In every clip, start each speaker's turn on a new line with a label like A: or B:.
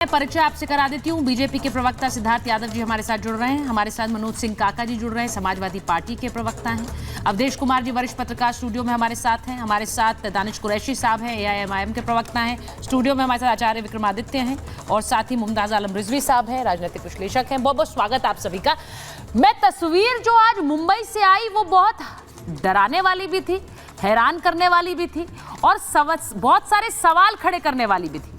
A: परिचय आपसे करा देती हूँ। बीजेपी के प्रवक्ता सिद्धार्थ यादव जी हमारे साथ जुड़ रहे हैं। हमारे साथ मनोज सिंह काका जी जुड़ रहे हैं, समाजवादी पार्टी के प्रवक्ता हैं। अवधेश कुमार जी वरिष्ठ पत्रकार स्टूडियो में हमारे साथ हैं। हमारे साथ दानिश कुरैशी साहब हैं, AIMIM के प्रवक्ता हैं। स्टूडियो में हमारे साथ आचार्य विक्रमादित्य हैं और साथ ही मुमताज आलम रिजवी साहब हैं, राजनीतिक विश्लेषक हैं। बहुत बहुत स्वागत आप सभी का। मैं तस्वीर जो आज मुंबई से आई वो बहुत डराने वाली भी थी, हैरान करने वाली भी थी और बहुत सारे सवाल खड़े करने वाली भी थी।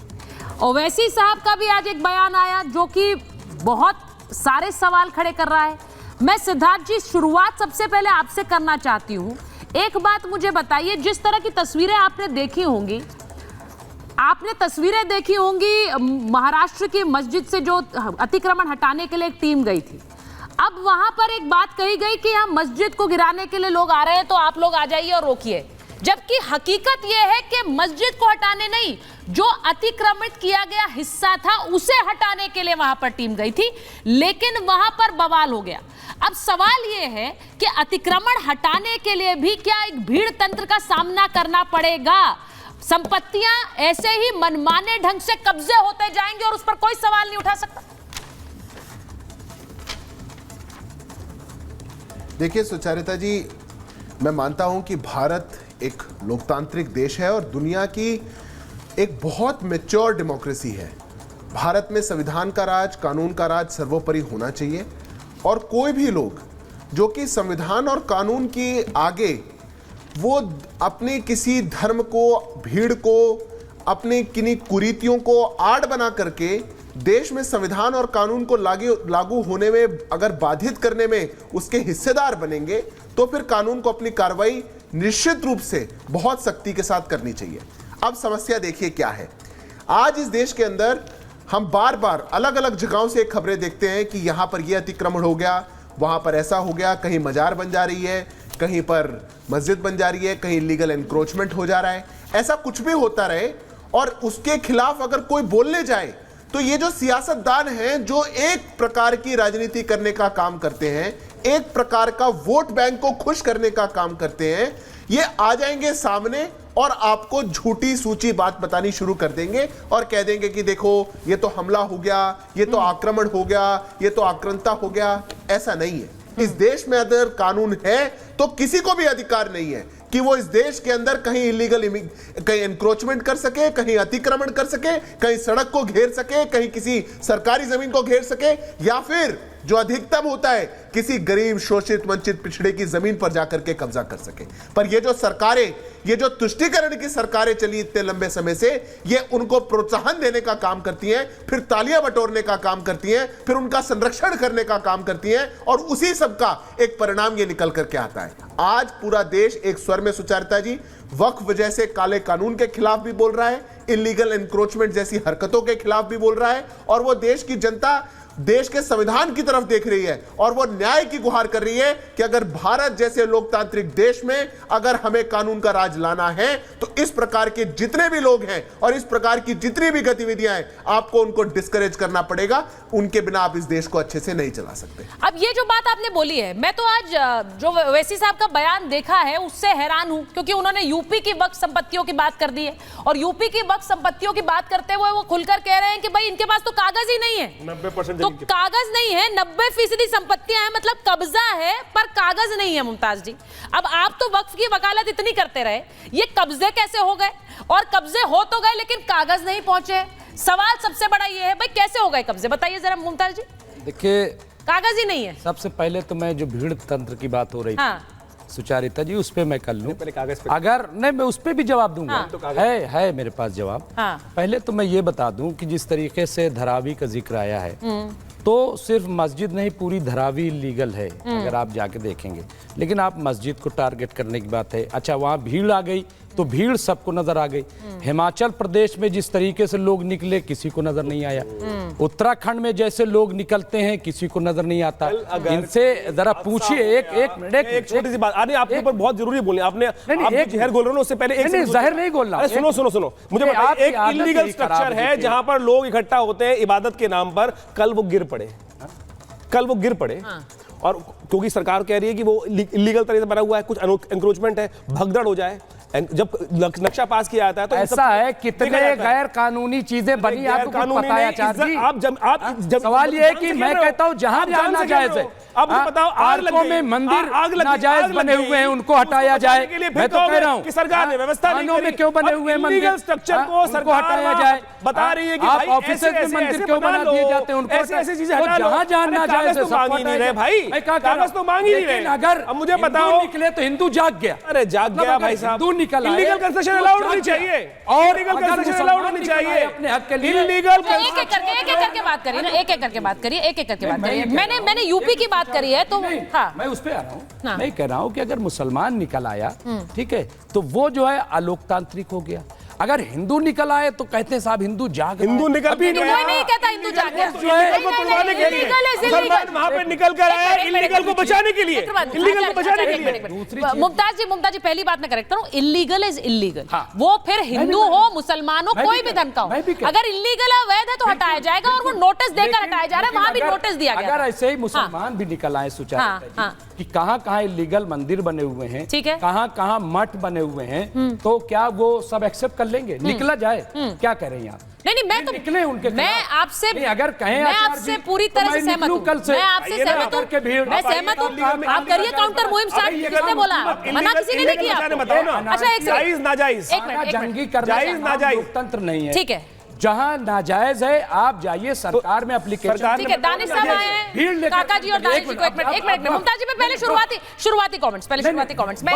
A: ओवैसी साहब का भी आज एक बयान आया जो कि बहुत सारे सवाल खड़े कर रहा है। मैं सिद्धार्थ जी शुरुआत सबसे पहले आपसे करना चाहती हूँ। एक बात मुझे बताइए, जिस तरह की तस्वीरें आपने देखी होंगी, महाराष्ट्र की मस्जिद से जो अतिक्रमण हटाने के लिए एक टीम गई थी। अब वहां पर एक बात कही गई कि हम मस्जिद को गिराने के लिए लोग आ रहे हैं तो आप लोग आ जाइए और रोकिए, जबकि हकीकत यह है कि मस्जिद को हटाने नहीं, जो अतिक्रमित किया गया हिस्सा था उसे हटाने के लिए वहां पर टीम गई थी, लेकिन वहां पर बवाल हो गया। अब सवाल यह है कि अतिक्रमण हटाने के लिए भी क्या एक भीड़ तंत्र का सामना करना पड़ेगा? संपत्तियां ऐसे ही मनमाने ढंग से कब्जे होते जाएंगे और उस पर कोई सवाल नहीं उठा सकता?
B: देखिए सुचारिता जी, मैं मानता हूं कि भारत एक लोकतांत्रिक देश है और दुनिया की एक बहुत मैच्योर डेमोक्रेसी है। भारत में संविधान का राज, कानून का राज सर्वोपरि होना चाहिए और कोई भी लोग जो कि संविधान और कानून के आगे वो अपने किसी धर्म को, भीड़ को, अपने किन्हीं कुरीतियों को आड़ बना करके देश में संविधान और कानून को लागू होने में अगर बाधित करने में उसके हिस्सेदार बनेंगे तो फिर कानून को अपनी कार्रवाई निश्चित रूप से बहुत सख्ती के साथ करनी चाहिए। अब समस्या देखिए क्या है। आज इस देश के अंदर हम बार बार अलग अलग जगहों से खबरें देखते हैं कि यहां पर यह अतिक्रमण हो गया, वहां पर ऐसा हो गया, कहीं मजार बन जा रही है, कहीं पर मस्जिद बन जा रही है, कहीं लीगल एनक्रोचमेंट हो जा रहा है। ऐसा कुछ भी होता रहे और उसके खिलाफ अगर कोई बोलने जाए तो ये जो सियासतदान हैं जो एक प्रकार की राजनीति करने का काम करते हैं, एक प्रकार का वोट बैंक को खुश करने का काम करते हैं, ये आ जाएंगे सामने और आपको झूठी सूची बात बतानी शुरू कर देंगे और कह देंगे कि देखो ये तो हमला हो गया, ये तो आक्रमण हो गया, ये तो आक्रांता हो गया। ऐसा नहीं है। इस देश में अगर कानून है तो किसी को भी अधिकार नहीं है कि वो इस देश के अंदर कहीं इलीगल कहीं एनक्रोचमेंट कर सके, कहीं अतिक्रमण कर सके, कहीं सड़क को घेर सके, कहीं किसी सरकारी जमीन को घेर सके, या फिर जो अधिकतम होता है किसी गरीब, शोषित, वंचित, पिछड़े की जमीन पर जाकर के कब्जा कर सके। पर ये जो सरकारें, ये जो तुष्टीकरण की सरकारें चली इतने लंबे समय से, ये उनको प्रोत्साहन देने का काम करती हैं, फिर तालियां बटोरने का काम करती हैं, फिर उनका संरक्षण करने का काम करती हैं और उसी सब का एक परिणाम ये निकल करके आता है। आज पूरा देश एक स्वर में सुचारिता जी वक्फ जैसे काले कानून के खिलाफ भी बोल रहा है, इलीगल एनक्रोचमेंट जैसी हरकतों के खिलाफ भी बोल रहा है और वो देश की जनता देश के संविधान की तरफ देख रही है और वो न्याय की गुहार कर रही है कि अगर भारत जैसे लोकतांत्रिक देश में अगर हमें कानून का राज लाना है तो इस प्रकार के जितने भी लोग हैं और इस प्रकार की जितनी भी गतिविधियां हैं आपको उनको डिस्करेज करना पड़ेगा। उनके बिना आप इस देश को अच्छे से नहीं चला सकते।
A: अब ये जो बात आपने बोली है, मैं तो आज जो ओवैसी साहब का बयान देखा है उससे हैरान हूं, क्योंकि उन्होंने यूपी की वक्फ संपत्तियों की बात कर दी है और यूपी की वक्फ संपत्तियों की बात करते हुए वो खुलकर कह रहे हैं कि भाई इनके पास तो कागज ही नहीं है,
C: 90%
A: तो कागज नहीं है, 90% संपत्तियां हैं, मतलब कब्जा है पर कागज नहीं है। मुमताज जी, अब आप तो वक्फ की वकालत इतनी करते रहे, ये कब्जे कैसे हो गए? और कब्जे हो तो गए लेकिन कागज नहीं पहुंचे। सवाल सबसे बड़ा ये है, भाई कैसे हो गए कब्जे? बताइए जरा मुमताज जी।
D: देखिए, कागज
A: ही नहीं है।
D: सबसे पहले तो मैं जो भीड़ तंत्र की बात हो रही थी सुचारिता जी, उस पे मैं कर लूं। अगर नहीं, मैं उस पे भी जवाब दूंगा। है मेरे पास जवाब। पहले तो मैं ये बता दूं कि जिस तरीके से धरावी का जिक्र आया है तो सिर्फ मस्जिद नहीं, पूरी धरावी लीगल है अगर आप जाके देखेंगे, लेकिन आप मस्जिद को टारगेट करने की बात है। अच्छा, वहाँ भीड़ आ गई तो भीड़ सबको नजर आ गई। हिमाचल प्रदेश में जिस तरीके से लोग निकले किसी को नजर नहीं आया। उत्तराखंड में जैसे लोग निकलते हैं किसी को नजर नहीं आता। इनसे जरा पूछिए। एक
C: छोटी सी बात, आपके ऊपर बहुत जरूरी बोले आपने। आप जहर बोल रहे हो उससे पहले एक
D: जहर नहीं बोलना।
C: सुनो मुझे बताइए, एक इलीगल स्ट्रक्चर है जहां पर लोग इकट्ठा होते हैं इबादत के नाम पर, कल वो गिर पड़े और क्योंकि सरकार कह रही है कि वो इलीगल तरह से बना हुआ है, कुछ एनक्रोचमेंट है, भगदड़ हो जाए, जब नक्शा पास किया जाता है तो
D: ऐसा है कितने गैर कानूनी चीजें बनी आपको पता है आचार्य जी?
C: आप
D: सवाल ये है कि मैं कहता हूँ जहां जाना जायज है,
C: अब बताओ
D: पार्कों में मंदिर नाजायज बने हुए हैं उनको हटाया जाए। मैं तो कह रहा हूँ
C: सरकार ने व्यवस्था नहीं
D: में क्यों बने हुए मंदिर
C: स्ट्रक्चर को सरकार
D: हटाया जाए,
C: बता रही है कि
D: आप ऑफिस में मंदिर क्यों बना दिए जाते हैं उनको?
C: ऐसी चीजें हटा लो।
D: जहां जाना जायज है
C: मांग ही नहीं रहे भाई, कागज तो मांग ही नहीं रहे।
D: अगर
C: अब मुझे बताओ
D: निकले तो हिंदू जाग गया।
C: अरे जाग गया भाई साहब,
D: हिंदू निकल आए,
C: इलीगल कंस्ट्रक्शन अलाउड होनी चाहिए और इलीगल कंस्ट्रक्शन अलाउड होनी चाहिए
D: अपने हक के लिए।
C: इलीगल
A: एक एक करके बात करिए ना, एक एक करके बात करिए, एक एक करके बात करिए। मैंने यूपी की बात करी है तो हाँ
D: मैं उस पे आ रहा हूँ। मैं कह रहा हूँ कि अगर मुसलमान निकल आया ठीक है तो वो जो है अलोकतांत्रिक हो गया। अगर हिंदू निकल आए तो कहते हैं साहब हिंदू जाग,
C: हिंदू निकल भी
A: कोई नहीं कहता हिंदू जाग गया।
C: वहां पे निकल कर आए इलीगल को बचाने के लिए, इलीगल को बचाने के लिए।
A: मुमताज जी पहली बात मैं करेक्ट करूं, इलीगल इज इलीगल। वो फिर हिंदू हो मुसलमान हो कोई भी धर्म का हो, अगर इलीगल अवैध है तो हटाया जाएगा और वो नोटिस देकर हटाया जा रहा है। वहां भी नोटिस दिया गया।
D: अगर ऐसे ही मुसलमान भी निकल आए सुचारू कि कहां इलीगल मंदिर बने हुए हैं,
A: ठीक है,
D: कहां मठ बने हुए हैं, तो क्या वो सब एक्सेप्ट कर लेंगे? निकला जाए, क्या कह रही हैं आप?
A: नहीं मैं तो
D: निकले उनके
A: मैं आपसे
D: अगर कहें
A: मैं आपसे पूरी तरह से सहमत हूं, मैं आपसे सहमत हूं, मैं सहमत हूं। आप करिए काउंटर मुहिम स्टार्ट। किसने बोला? मना किसी ने नहीं किया। अच्छा एक
C: जायज नाजायज
D: जंगी करना
C: जायज नाजायज
D: लोकतंत्र नहीं है।
A: ठीक है,
D: जहां नाजायज है आप जाइए सरकार में एप्लीकेशन।
A: ठीक है, दानिश साहब आए हैं, काका जी और दानिश जी को एक मिनट मुमताज जी, मैं पहले शुरुआती कमेंट्स मैं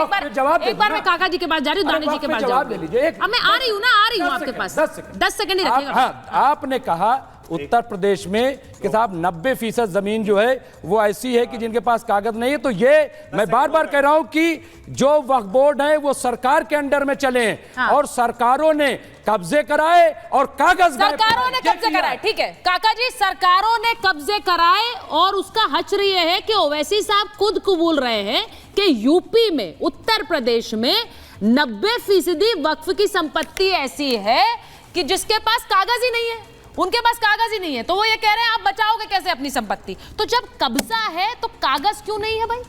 A: एक बार मैं काका जी के पास जा रही हूँ, दानिश जी के पास
D: जवाब दे लीजिए।
A: अब मैं आ रही हूँ आपके पास। 10 सेकंड ही रखिएगा।
D: हाँ, आपने कहा उत्तर प्रदेश में कि साहब 90% जमीन जो है वो ऐसी है कि जिनके पास कागज नहीं है। तो ये मैं बार बार कह रहा हूं कि जो वक्फ बोर्ड है वो सरकार के अंडर में चले हैं और सरकारों ने कब्जे कराए और कागज
A: सरकारों ने कब्जे कराए। ठीक है काका जी, सरकारों ने कब्जे कराए और उसका हश्र ये है कि ओवैसी साहब खुद कबूल रहे हैं कि यूपी में, उत्तर प्रदेश में 90% वक्फ की संपत्ति ऐसी है कि जिसके पास कागज ही नहीं है, उनके पास कागज ही नहीं है। तो वो ये कह रहे हैं आप बचाओगे कैसे अपनी संपत्ति? तो जब कब्जा है तो कागज क्यों नहीं है भाई?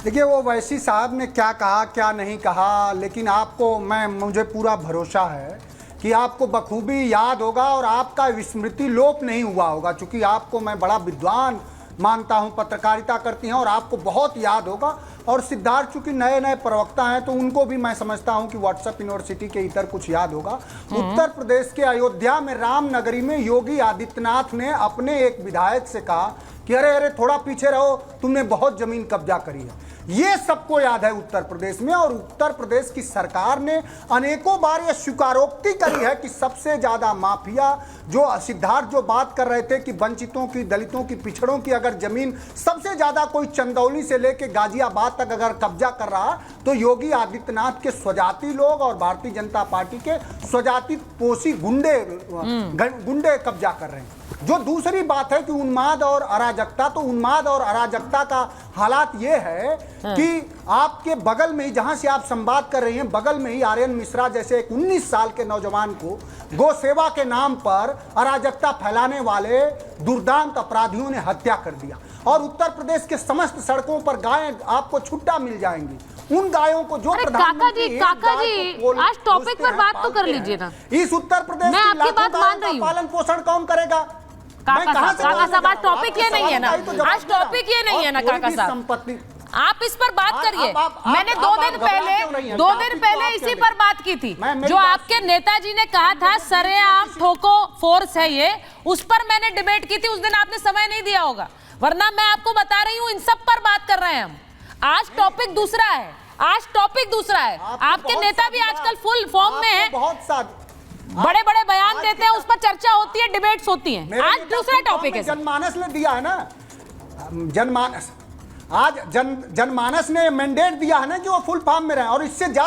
E: देखिए वो वैसी साहब ने क्या कहा क्या नहीं कहा, लेकिन आपको मुझे पूरा भरोसा है कि आपको बखूबी याद होगा और आपका विस्मृति लोप नहीं हुआ होगा। चूंकि आपको मैं बड़ा विद्वान मानता हूं, पत्रकारिता करती हैं और आपको बहुत याद होगा। और सिद्धार्थ चूंकि नए नए प्रवक्ता हैं तो उनको भी मैं समझता हूं कि व्हाट्सएप यूनिवर्सिटी के इतर कुछ याद होगा। उत्तर प्रदेश के अयोध्या में रामनगरी में योगी आदित्यनाथ ने अपने एक विधायक से कहा कि अरे अरे थोड़ा पीछे रहो, तुमने बहुत जमीन कब्जा करी है। ये सबको याद है उत्तर प्रदेश में। और उत्तर प्रदेश की सरकार ने अनेकों बार ये स्वीकारोक्ति करी है कि सबसे ज्यादा माफिया, जो सिद्धार्थ जो बात कर रहे थे कि वंचितों की, दलितों की, पिछड़ों की अगर जमीन सबसे ज्यादा कोई चंदौली से लेके गाजियाबाद तक अगर कब्जा कर रहा तो योगी आदित्यनाथ के स्वजाति लोग और भारतीय जनता पार्टी के स्वजाति पोषी गुंडे कब्जा कर रहे हैं। जो दूसरी बात है कि उन्माद और अराजकता, तो उन्माद और अराजकता का हालात ये है कि आपके बगल में ही, जहां से आप संवाद कर रही हैं, बगल में ही आर्यन मिश्रा जैसे एक 19 साल के नौजवान को गौ सेवा के नाम पर अराजकता फैलाने वाले दुर्दांत अपराधियों ने हत्या कर दिया। और उत्तर प्रदेश के समस्त सड़कों पर गायें आपको छुट्टा मिल जाएंगी। उन गायों को जो
A: प्रधानमंत्री काका जी आज टॉपिक पर बात तो कर लीजिए ना।
E: इस उत्तर प्रदेश की लाखों गायों का पालन पोषण कौन करेगा?
A: काका साहब आज टॉपिक ये नहीं है ना, आज टॉपिक ये नहीं है ना काका साहब, आप इस पर बात करिए। मैंने 2 दिन पहले इसी पर बात की थी। जो आपके नेताजी ने कहा था सरेआम ठोको फोर्स है ये, उस पर मैंने डिबेट की थी। उस दिन आपने समय नहीं दिया होगा, वरना मैं आपको बता रही हूँ इन सब पर बात कर रहे हैं हम। आज टॉपिक दूसरा है, आज टॉपिक दूसरा है। आपके नेता भी आजकल फुल फॉर्म में है, बड़े बड़े बयान देते हैं, उस पर चर्चा होती है, डिबेट्स होती हैं। आज दूसरा टॉपिक है।
E: जनमानस ने दिया है ना, जनमानस आज जनमानस ने मैंडेट दिया है ना कि वो फुल फॉर्म में रहे और इससे ज्यादा